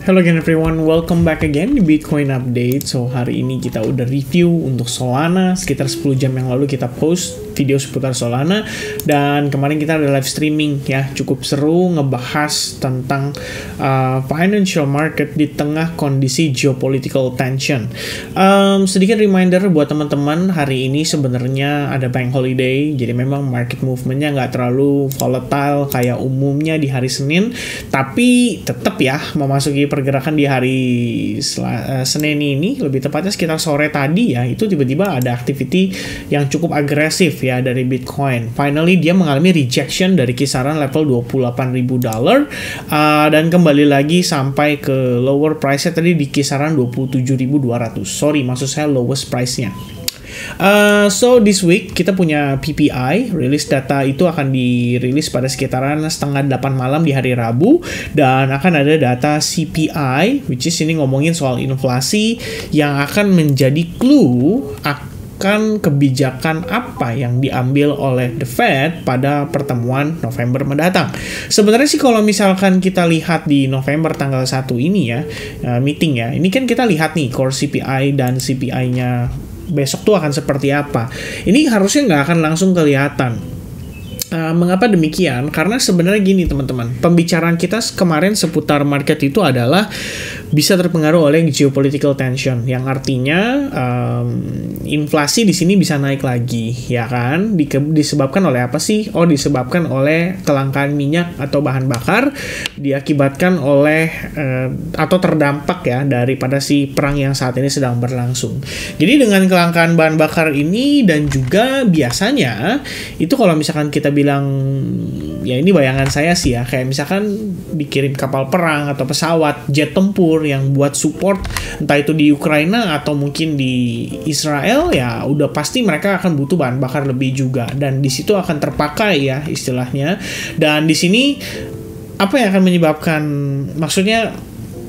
Hello again everyone, welcome back again di Bitcoin Update. So hari ini kita udah review untuk Solana. Sekitar 10 jam yang lalu kita post video seputar Solana. Dan kemarin kita ada live streaming ya, cukup seru ngebahas tentang financial market di tengah kondisi geopolitical tension. Sedikit reminder buat teman-teman, hari ini sebenarnya ada bank holiday. Jadi memang market movementnya nggak terlalu volatile kayak umumnya di hari Senin. Tapi tetap ya memasuki pergerakan di hari Senin ini, lebih tepatnya sekitar sore tadi ya, itu tiba-tiba ada activity yang cukup agresif ya dari Bitcoin. Finally dia mengalami rejection dari kisaran level $28.000 dan kembali lagi sampai ke lower price-nya tadi di kisaran 27.200. Sorry, maksud saya lowest price-nya. So this week kita punya PPI, rilis data itu akan dirilis pada sekitaran setengah 8 malam di hari Rabu, dan akan ada data CPI, which is ini ngomongin soal inflasi yang akan menjadi clue akan kebijakan apa yang diambil oleh The Fed pada pertemuan November mendatang. Sebenarnya sih kalau misalkan kita lihat di November tanggal 1 ini ya, meeting ya, ini kan kita lihat nih core CPI dan CPI-nya besok tuh akan seperti apa. Ini harusnya nggak akan langsung kelihatan. Mengapa demikian? Karena sebenarnya gini teman-teman, pembicaraan kita kemarin seputar market itu adalah bisa terpengaruh oleh geopolitical tension, yang artinya inflasi di sini bisa naik lagi, ya kan? Disebabkan oleh apa sih? Oh, disebabkan oleh kelangkaan minyak atau bahan bakar, diakibatkan oleh atau terdampak ya daripada si perang yang saat ini sedang berlangsung. Jadi dengan kelangkaan bahan bakar ini, dan juga biasanya itu kalau misalkan kita bilang, ya ini bayangan saya sih ya, kayak misalkan dikirim kapal perang atau pesawat jet tempur yang buat support entah itu di Ukraina atau mungkin di Israel, ya udah pasti mereka akan butuh bahan bakar lebih juga, dan di situ akan terpakai ya istilahnya. Dan di sini apa yang akan menyebabkan, maksudnya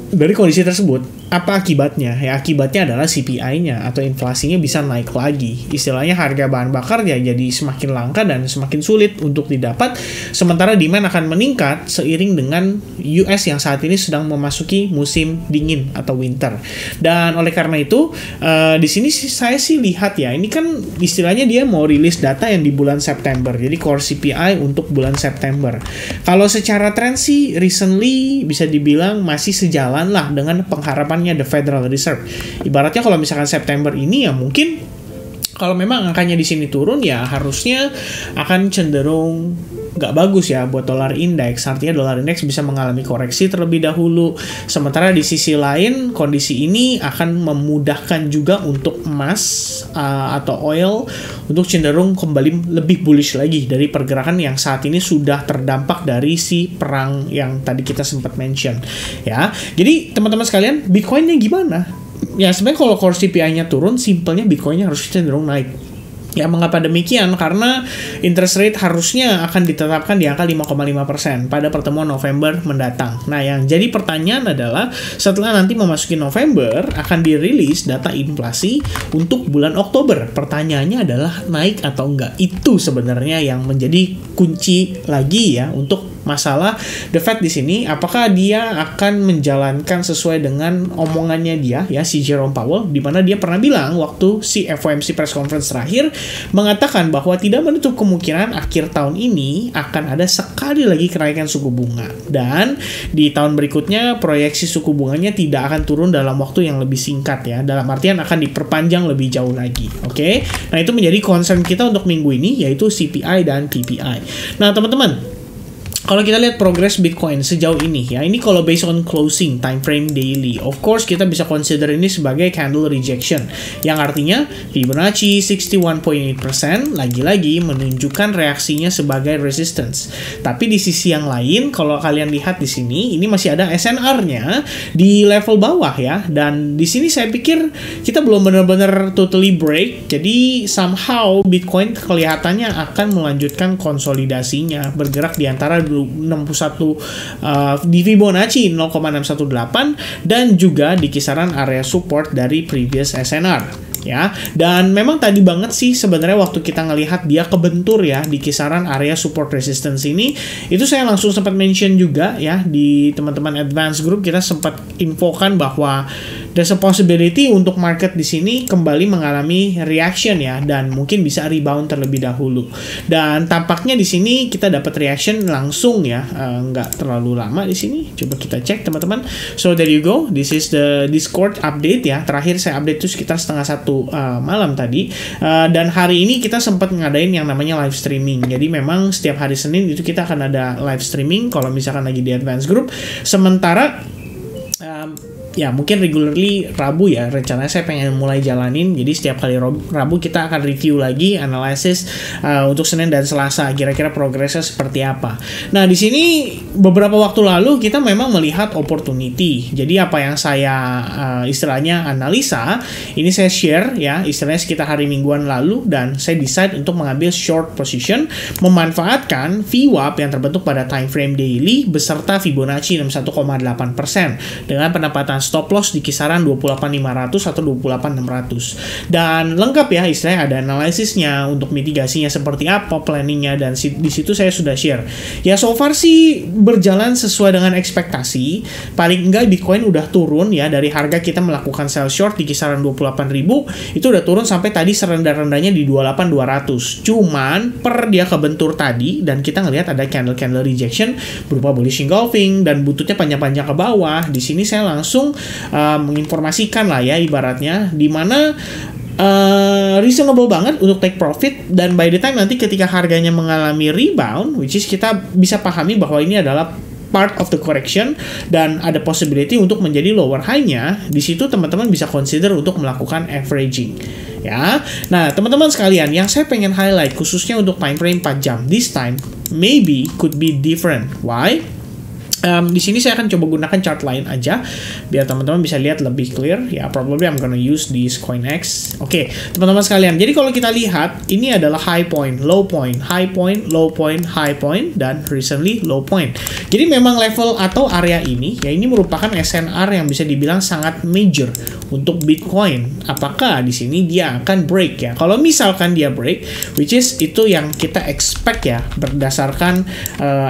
dari kondisi tersebut apa akibatnya? Ya akibatnya adalah CPI-nya atau inflasinya bisa naik lagi. Istilahnya harga bahan bakar ya jadi semakin langka dan semakin sulit untuk didapat, sementara demand akan meningkat seiring dengan US yang saat ini sedang memasuki musim dingin atau winter. Dan oleh karena itu di sini saya sih lihat ya, ini kan istilahnya dia mau rilis data yang di bulan September. Jadi core CPI untuk bulan September. Kalau secara tren sih recently bisa dibilang masih sejalan lah dengan pengharapan The Federal Reserve. Ibaratnya kalau misalkan September ini ya mungkin kalau memang angkanya di sini turun ya harusnya akan cenderung nggak bagus ya buat dolar indeks. Artinya dolar indeks bisa mengalami koreksi terlebih dahulu. Sementara di sisi lain kondisi ini akan memudahkan juga untuk emas atau oil untuk cenderung kembali lebih bullish lagi dari pergerakan yang saat ini sudah terdampak dari si perang yang tadi kita sempat mention ya. Jadi teman-teman sekalian, Bitcoin-nya gimana? Ya sebenarnya kalau core CPI-nya turun, simpelnya Bitcoin-nya harus cenderung naik. Ya, mengapa demikian? Karena interest rate harusnya akan ditetapkan di angka 5,5% pada pertemuan November mendatang. Nah, yang jadi pertanyaan adalah setelah nanti memasuki November akan dirilis data inflasi untuk bulan Oktober. Pertanyaannya adalah naik atau enggak. Itu sebenarnya yang menjadi kunci lagi ya untuk masalah The Fed di sini. Apakah dia akan menjalankan sesuai dengan omongannya dia ya, si Jerome Powell, di mana dia pernah bilang waktu si FOMC press conference terakhir mengatakan bahwa tidak menutup kemungkinan akhir tahun ini akan ada sekali lagi kenaikan suku bunga, dan di tahun berikutnya proyeksi suku bunganya tidak akan turun dalam waktu yang lebih singkat ya, dalam artian akan diperpanjang lebih jauh lagi. Oke? Nah, itu menjadi concern kita untuk minggu ini, yaitu CPI dan PPI. Nah, teman-teman, kalau kita lihat progres Bitcoin sejauh ini ya, ini kalau based on closing time frame daily, of course kita bisa consider ini sebagai candle rejection, yang artinya Fibonacci 61.8% lagi-lagi menunjukkan reaksinya sebagai resistance. Tapi di sisi yang lain, kalau kalian lihat di sini, ini masih ada SNR-nya di level bawah ya, dan di sini saya pikir kita belum benar-benar totally break. Jadi somehow Bitcoin kelihatannya akan melanjutkan konsolidasinya, bergerak di antara 61 di Fibonacci 0,618 dan juga di kisaran area support dari previous SNR. ya. Dan memang tadi banget sih sebenarnya waktu kita ngelihat dia kebentur ya di kisaran area support resistance ini, itu saya langsung sempat mention juga ya di teman-teman advance group, kita sempat infokan bahwa there's a possibility untuk market di sini kembali mengalami reaction ya, dan mungkin bisa rebound terlebih dahulu. Dan tampaknya di sini kita dapat reaction langsung ya, nggak terlalu lama di sini. Coba kita cek teman-teman. So there you go, this is the Discord update ya. Terakhir saya update itu sekitar 1:30 malam tadi. Dan hari ini kita sempat ngadain yang namanya live streaming. Jadi memang setiap hari Senin itu kita akan ada live streaming kalau misalkan lagi di advance group. Sementara ya mungkin regularly Rabu ya, rencananya saya pengen mulai jalanin. Jadi setiap kali Rabu kita akan review lagi, analisis untuk Senin dan Selasa, kira-kira progresnya seperti apa. Nah di sini beberapa waktu lalu kita memang melihat opportunity. Jadi apa yang saya istilahnya analisa, ini saya share ya, istilahnya sekitar hari Mingguan lalu, dan saya decide untuk mengambil short position memanfaatkan VWAP yang terbentuk pada time frame daily beserta Fibonacci 61,8% dengan penempatan stop loss di kisaran 28.500 atau 28.600. Dan lengkap ya, istilahnya ada analisisnya untuk mitigasinya seperti apa, planningnya, dan di situ saya sudah share. Ya so far sih berjalan sesuai dengan ekspektasi. Paling enggak Bitcoin udah turun ya, dari harga kita melakukan sell short di kisaran 28.000, itu udah turun sampai tadi serendah-rendahnya di 28.200. Cuman per dia kebentur tadi, dan kita ngelihat ada candle rejection berupa bullish engulfing dan bututnya panjang-panjang ke bawah. Di sini saya langsung menginformasikan lah ya, ibaratnya di mana reasonable banget untuk take profit, dan by the time nanti ketika harganya mengalami rebound, which is kita bisa pahami bahwa ini adalah part of the correction dan ada possibility untuk menjadi lower high-nya, di situ teman-teman bisa consider untuk melakukan averaging ya. Nah teman-teman sekalian, yang saya pengen highlight khususnya untuk time frame 4 jam, this time maybe could be different. Why? Di sini saya akan coba gunakan chart lain aja biar teman-teman bisa lihat lebih clear ya. Probably I'm gonna use this CoinEx. Oke, teman-teman sekalian. Jadi kalau kita lihat, ini adalah high point, low point, high point, low point, high point, dan recently low point. Jadi memang level atau area ini ya, ini merupakan SNR yang bisa dibilang sangat major untuk Bitcoin. Apakah di sini dia akan break ya? Kalau misalkan dia break, which is itu yang kita expect ya berdasarkan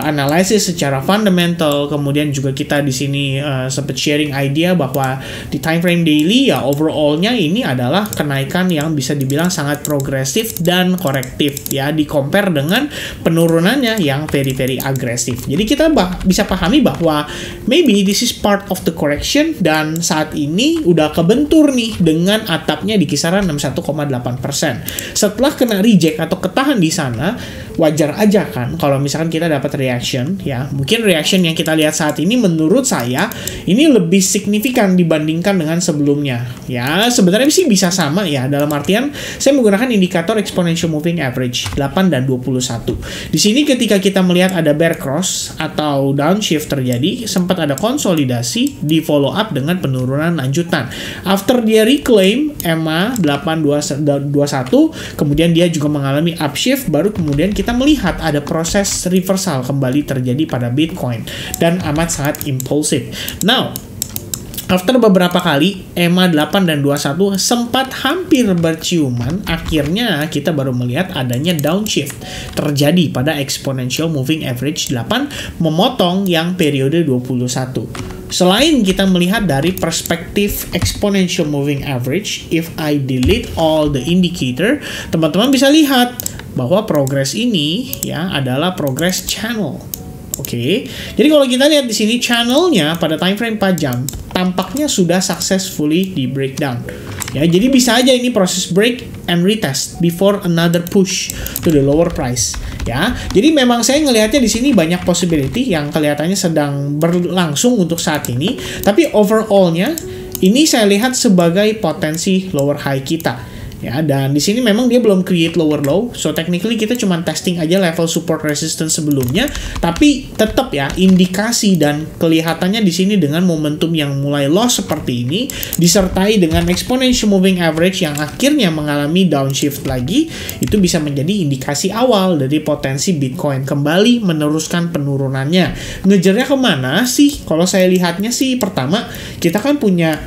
analisis secara fundamental. Kemudian juga kita di sini sempat sharing idea bahwa di time frame daily ya overallnya ini adalah kenaikan yang bisa dibilang sangat progresif dan korektif ya, di compare dengan penurunannya yang very agresif. Jadi kita bisa pahami bahwa maybe this is part of the correction, dan saat ini udah kebentur nih dengan atapnya di kisaran 61,8%. Setelah kena reject atau ketahan di sana, wajar aja kan kalau misalkan kita dapat reaction ya. Mungkin reaction yang kita lihat saat ini menurut saya ini lebih signifikan dibandingkan dengan sebelumnya ya. Sebenarnya sih bisa sama ya, dalam artian saya menggunakan indikator exponential moving average 8 dan 21. Di sini ketika kita melihat ada bear cross atau downshift terjadi, sempat ada konsolidasi di follow up dengan penurunan lanjutan. After dia reclaim EMA 821, kemudian dia juga mengalami upshift, baru kemudian kita melihat ada proses reversal kembali terjadi pada Bitcoin dan amat sangat impulsif. Now, after beberapa kali EMA 8 dan 21 sempat hampir berciuman, akhirnya kita baru melihat adanya downshift terjadi pada exponential moving average 8 memotong yang periode 21. Selain kita melihat dari perspektif exponential moving average, if I delete all the indicator, teman-teman bisa lihat bahwa progres ini ya adalah progress channel. Oke, jadi kalau kita lihat di sini channelnya pada time frame 4 jam tampaknya sudah successfully di breakdown. Ya, jadi bisa aja ini proses break and retest before another push to the lower price. Ya, jadi memang saya ngelihatnya di sini banyak possibility yang kelihatannya sedang berlangsung untuk saat ini. Tapi overallnya ini saya lihat sebagai potensi lower high kita. Ya, dan di sini memang dia belum create lower low, so technically kita cuma testing aja level support resistance sebelumnya, tapi tetap ya indikasi dan kelihatannya di sini dengan momentum yang mulai loss seperti ini, disertai dengan exponential moving average yang akhirnya mengalami downshift lagi, itu bisa menjadi indikasi awal dari potensi Bitcoin kembali meneruskan penurunannya. Ngejarnya kemana sih? Kalau saya lihatnya sih, pertama kita kan punya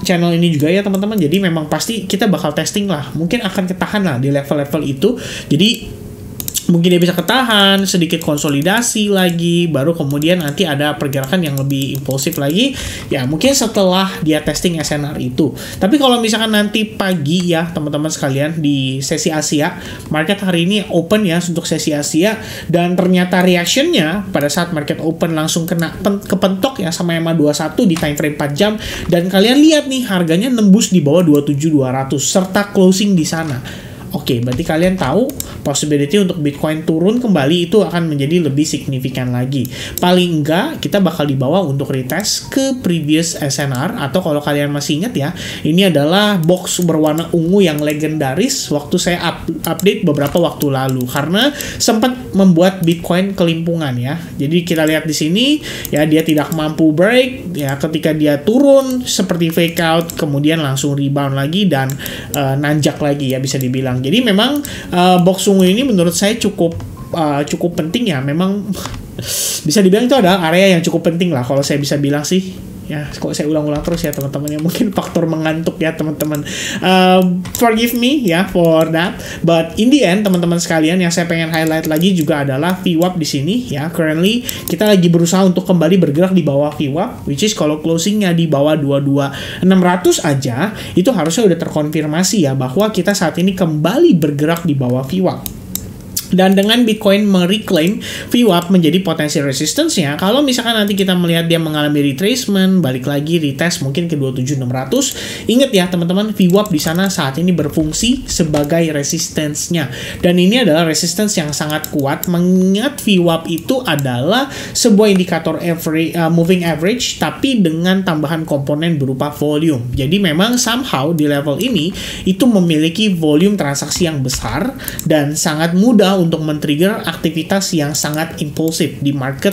channel ini juga ya teman-teman. Jadi memang pasti kita bakal testing lah. Mungkin akan ketahan lah di level-level itu. Jadi mungkin dia bisa ketahan, sedikit konsolidasi lagi, baru kemudian nanti ada pergerakan yang lebih impulsif lagi, ya mungkin setelah dia testing SNR itu. Tapi kalau misalkan nanti pagi ya teman-teman sekalian di sesi Asia, market hari ini open ya untuk sesi Asia, dan ternyata reactionnya pada saat market open langsung kena kepentok ya sama EMA 21 di time frame 4 jam, dan kalian lihat nih harganya nembus di bawah 27.200 serta closing di sana. Oke, berarti kalian tahu possibility untuk Bitcoin turun kembali itu akan menjadi lebih signifikan lagi. Paling enggak, kita bakal dibawa untuk retest ke previous SNR, atau kalau kalian masih ingat ya, ini adalah box berwarna ungu yang legendaris waktu saya update beberapa waktu lalu, karena sempat membuat Bitcoin kelimpungan ya. Jadi kita lihat di sini, ya dia tidak mampu break, ya ketika dia turun seperti fake out, kemudian langsung rebound lagi dan nanjak lagi ya bisa dibilang. Jadi memang box ungu ini menurut saya cukup penting ya. Memang bisa dibilang itu adalah area yang cukup penting lah kalau saya bisa bilang sih. Ya, kok saya ulang-ulang terus ya teman-teman, ya mungkin faktor mengantuk ya teman-teman. Forgive me ya for that. But in the end teman-teman sekalian, yang saya pengen highlight lagi juga adalah VWAP di sini ya. Currently kita lagi berusaha untuk kembali bergerak di bawah VWAP, which is kalau closingnya di bawah 22.600 aja itu harusnya udah terkonfirmasi ya bahwa kita saat ini kembali bergerak di bawah VWAP. Dan dengan Bitcoin mereclaim VWAP menjadi potensi resistance-nya, kalau misalkan nanti kita melihat dia mengalami retracement, balik lagi retest mungkin ke 27.600, ingat ya teman-teman, VWAP di sana saat ini berfungsi sebagai resistance-nya. Dan ini adalah resistance yang sangat kuat, mengingat VWAP itu adalah sebuah indikator moving average, tapi dengan tambahan komponen berupa volume. Jadi memang somehow di level ini, itu memiliki volume transaksi yang besar, dan sangat mudah untuk men-trigger aktivitas yang sangat impulsif di market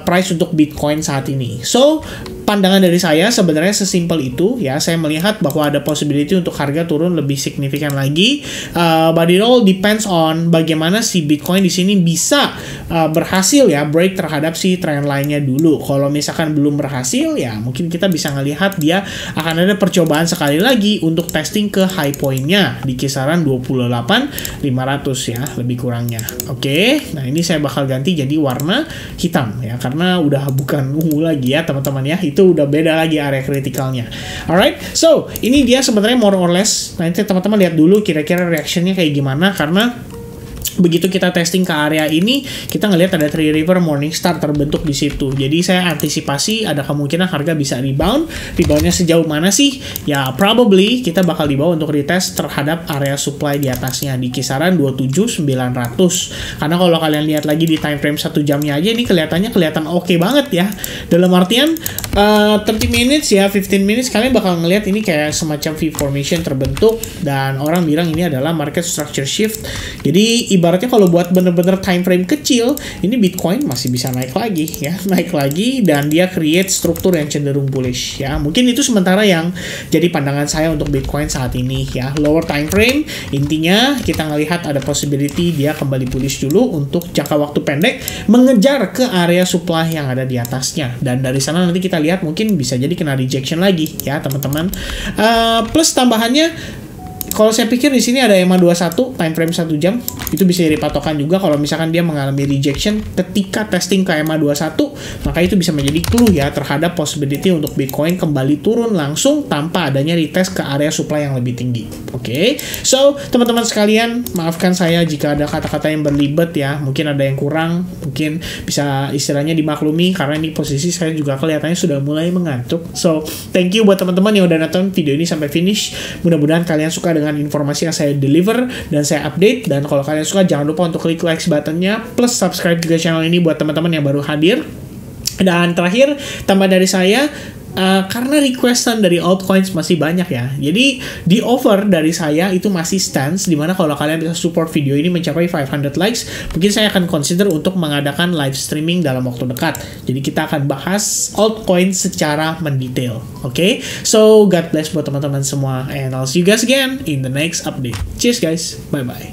price untuk Bitcoin saat ini. So, pandangan dari saya sebenarnya sesimpel itu ya. Saya melihat bahwa ada possibility untuk harga turun lebih signifikan lagi. But it all depends on bagaimana si Bitcoin di sini bisa berhasil ya break terhadap si trend line-nya dulu. Kalau misalkan belum berhasil ya mungkin kita bisa ngelihat dia akan ada percobaan sekali lagi untuk testing ke high point-nya di kisaran 28.500 ya lebih kurangnya. Oke, nah ini saya bakal ganti jadi warna hitam ya, karena udah bukan ungu lagi ya teman-teman ya, itu udah beda lagi area kritikalnya. Alright, so ini dia sebenarnya more or less. Nanti teman-teman lihat dulu kira-kira reactionnya kayak gimana, karena begitu kita testing ke area ini, kita ngelihat ada Three River Morningstar terbentuk di situ. Jadi saya antisipasi ada kemungkinan harga bisa rebound. Reboundnya sejauh mana sih? Ya probably kita bakal dibawa untuk retest terhadap area supply di atasnya di kisaran 27.900. Karena kalau kalian lihat lagi di time frame 1 jamnya aja, ini kelihatan oke banget ya. Dalam artian 30 minutes ya, 15 minutes kalian bakal ngelihat ini kayak semacam V formation terbentuk, dan orang bilang ini adalah market structure shift. Jadi ibaratnya kalau buat bener-bener time frame kecil, ini Bitcoin masih bisa naik lagi ya, naik lagi, dan dia create struktur yang cenderung bullish ya. Mungkin itu sementara yang jadi pandangan saya untuk Bitcoin saat ini ya. Lower time frame, intinya kita ngelihat ada possibility dia kembali bullish dulu untuk jangka waktu pendek, mengejar ke area supply yang ada di atasnya, dan dari sana nanti kita lihat mungkin bisa jadi kena rejection lagi ya teman-teman. Plus tambahannya, kalau saya pikir di sini ada EMA 21 time frame 1 jam, itu bisa jadi patokan juga kalau misalkan dia mengalami rejection ketika testing ke EMA 21, maka itu bisa menjadi clue ya terhadap possibility untuk Bitcoin kembali turun langsung tanpa adanya retest ke area supply yang lebih tinggi. Oke. So, teman-teman sekalian, maafkan saya jika ada kata-kata yang berlibet ya, mungkin ada yang kurang, mungkin bisa istilahnya dimaklumi karena ini posisi saya juga kelihatannya sudah mulai mengantuk. So, thank you buat teman-teman yang udah nonton video ini sampai finish. Mudah-mudahan kalian suka dengan informasi yang saya deliver dan saya update. Dan kalau kalian suka, jangan lupa untuk klik like buttonnya, plus subscribe juga channel ini buat teman-teman yang baru hadir. Dan terakhir, tambah dari saya, karena requestan dari altcoins masih banyak ya, jadi di offer dari saya itu masih stands, dimana kalau kalian bisa support video ini mencapai 500 likes, mungkin saya akan consider untuk mengadakan live streaming dalam waktu dekat. Jadi kita akan bahas altcoins secara mendetail. Oke? So God bless buat teman-teman semua, and I'll see you guys again in the next update. Cheers guys, bye bye.